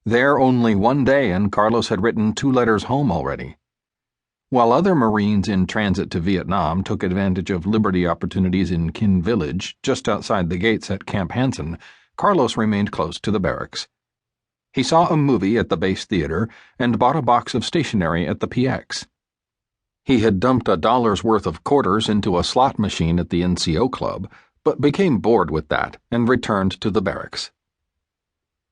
There only one day, and Carlos had written 2 letters home already. While other Marines in transit to Vietnam took advantage of liberty opportunities in Kin Village, just outside the gates at Camp Hansen, Carlos remained close to the barracks. He saw a movie at the base theater and bought a box of stationery at the PX. He had dumped $1's worth of quarters into a slot machine at the NCO club, but became bored with that and returned to the barracks.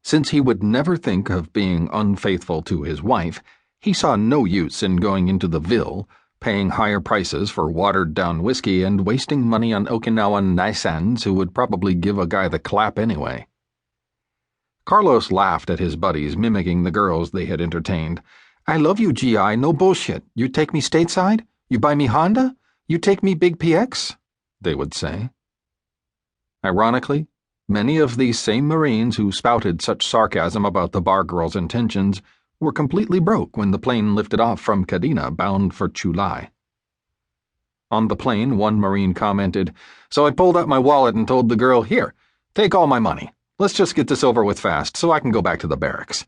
Since he would never think of being unfaithful to his wife, he saw no use in going into the Ville, paying higher prices for watered-down whiskey and wasting money on Okinawan Nisans who would probably give a guy the clap anyway. Carlos laughed at his buddies mimicking the girls they had entertained. "I love you, GI, no bullshit. You take me stateside? You buy me Honda? You take me big PX?" they would say. Ironically, many of these same Marines who spouted such sarcasm about the bar girl's intentions were completely broke when the plane lifted off from Kadena bound for Chu Lai. On the plane, one Marine commented, "So I pulled out my wallet and told the girl, 'Here, take all my money. Let's just get this over with fast so I can go back to the barracks.'"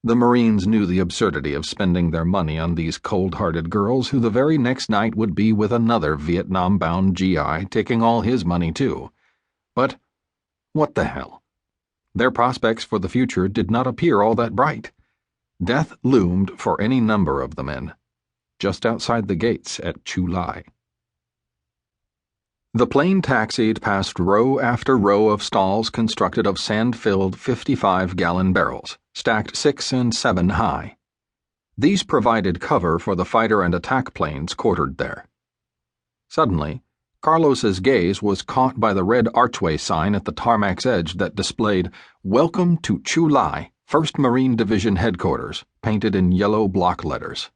The Marines knew the absurdity of spending their money on these cold-hearted girls who the very next night would be with another Vietnam-bound GI taking all his money too. But what the hell? Their prospects for the future did not appear all that bright. Death loomed for any number of the men, just outside the gates at Chu Lai. The plane taxied past row after row of stalls constructed of sand-filled 55-gallon barrels, stacked 6 and 7 high. These provided cover for the fighter and attack planes quartered there. Suddenly, Carlos's gaze was caught by the red archway sign at the tarmac's edge that displayed "Welcome to Chu Lai, 1st Marine Division Headquarters," painted in yellow block letters.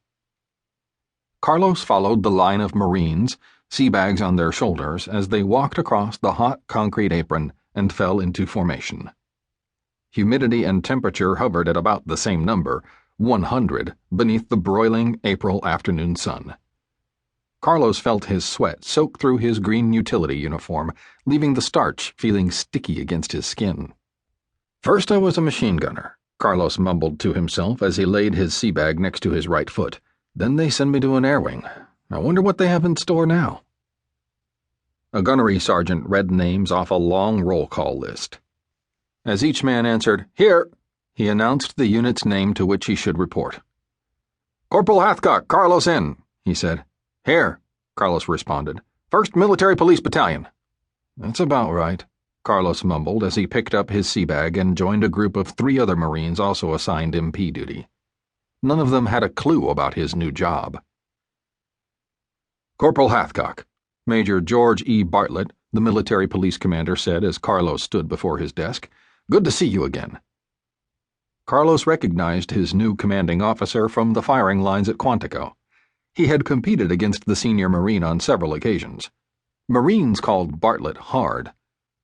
Carlos followed the line of Marines, sea bags on their shoulders, as they walked across the hot concrete apron and fell into formation. Humidity and temperature hovered at about the same number, 100, beneath the broiling April afternoon sun. Carlos felt his sweat soak through his green utility uniform, leaving the starch feeling sticky against his skin. "First I was a machine gunner," Carlos mumbled to himself as he laid his sea bag next to his right foot. "Then they send me to an air wing. I wonder what they have in store now." A gunnery sergeant read names off a long roll call list. As each man answered, "Here," he announced the unit's name to which he should report. "Corporal Hathcock, Carlos in," he said. "Here," Carlos responded. "1st Military Police Battalion." "That's about right," Carlos mumbled as he picked up his sea bag and joined a group of 3 other Marines also assigned MP duty. None of them had a clue about his new job. "Corporal Hathcock," Major George E. Bartlett, the military police commander, said as Carlos stood before his desk. "Good to see you again." Carlos recognized his new commanding officer from the firing lines at Quantico. He had competed against the senior Marine on several occasions. Marines called Bartlett hard.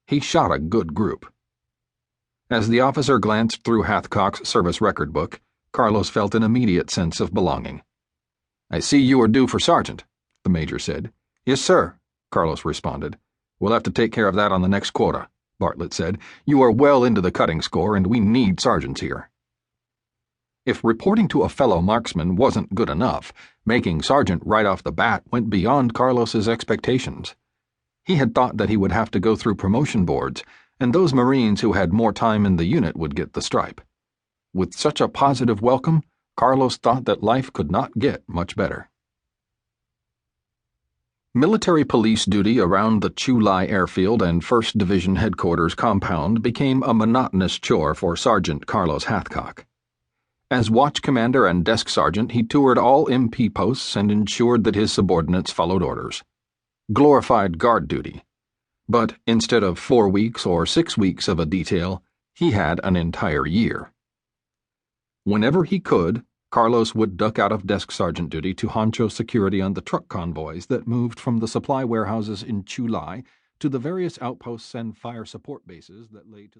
He shot a good group. As the officer glanced through Hathcock's service record book, Carlos felt an immediate sense of belonging. "I see you are due for sergeant," the major said. "Yes, sir," Carlos responded. "We'll have to take care of that on the next quota," Bartlett said. "You are well into the cutting score, and we need sergeants here." If reporting to a fellow marksman wasn't good enough, making sergeant right off the bat went beyond Carlos's expectations. He had thought that he would have to go through promotion boards, and those Marines who had more time in the unit would get the stripe. With such a positive welcome, Carlos thought that life could not get much better. Military police duty around the Chu Lai airfield and 1st Division headquarters compound became a monotonous chore for Sergeant Carlos Hathcock. As watch commander and desk sergeant, he toured all MP posts and ensured that his subordinates followed orders. Glorified guard duty. But instead of 4 weeks or 6 weeks of a detail, he had an entire year. Whenever he could, Carlos would duck out of desk sergeant duty to honcho security on the truck convoys that moved from the supply warehouses in Chu Lai to the various outposts and fire support bases that lay to the